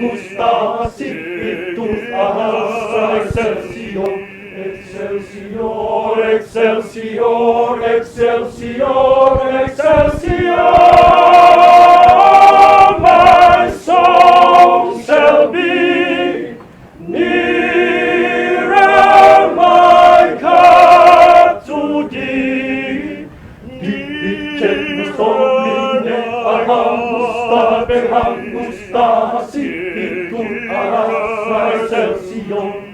gusta Spiritus asa excelsior, excelsior, excelsior, excelsior, excelsior. My song shall be nearer, my God, to thee. Dicendo domine, angusta, Spiritus asa excelsior.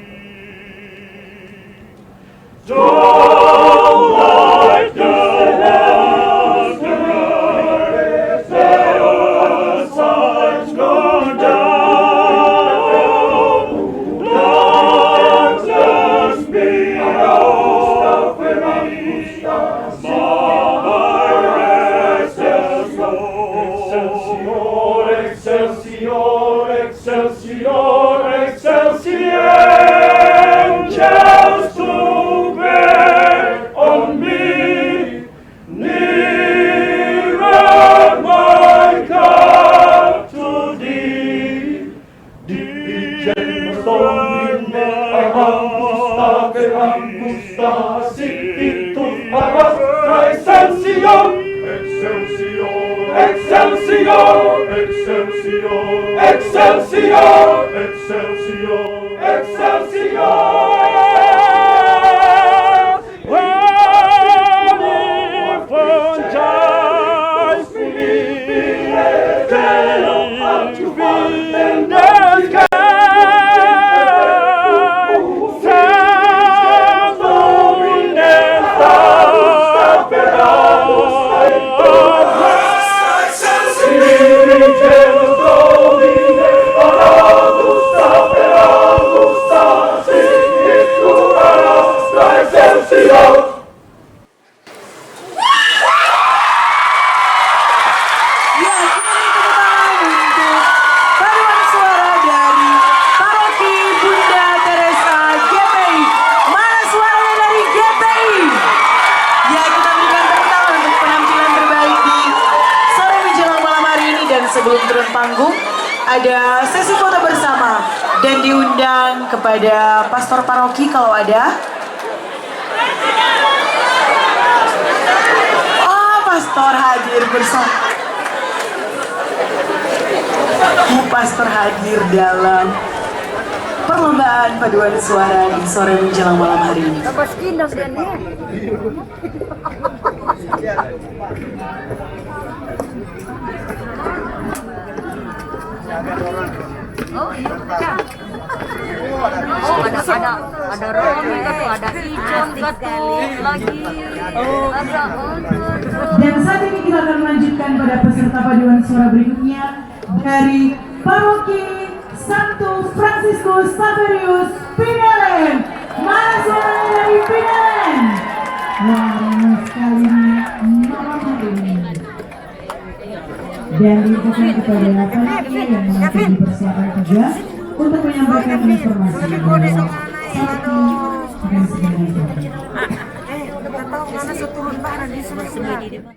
Don't like the sun's gone down. Let us be Excelsior, excelsior, excelsior, angels to bear on me, nearer, my God, to thee. Dicendo domine, angusta, Spiritus asa excelsior, excelsior, excelsior, excelsior, excelsior, excelsior, excelsior. Sebelum turun panggung, ada sesi foto bersama dan diundang kepada pastor paroki kalau ada. Oh, pastor hadir bersama. Pastor hadir dalam perlombaan paduan suara di sore menjelang malam hari ini. Oh iya, ada rom juga tuh, ada hijau juga tuh lagi. Ada Dan saat ini kita akan melanjutkan pada peserta paduan suara berikutnya dari Paroki Santo Fransiskus Xaverius Pinelen. Mana suaranya dari Pinelen? Wah, ramai sekali malam hari ini. Dan diinfokan kepada Paroki yang masih dipersiapkan juga untuk menyampaikan informasi bahwa Paroki akan segera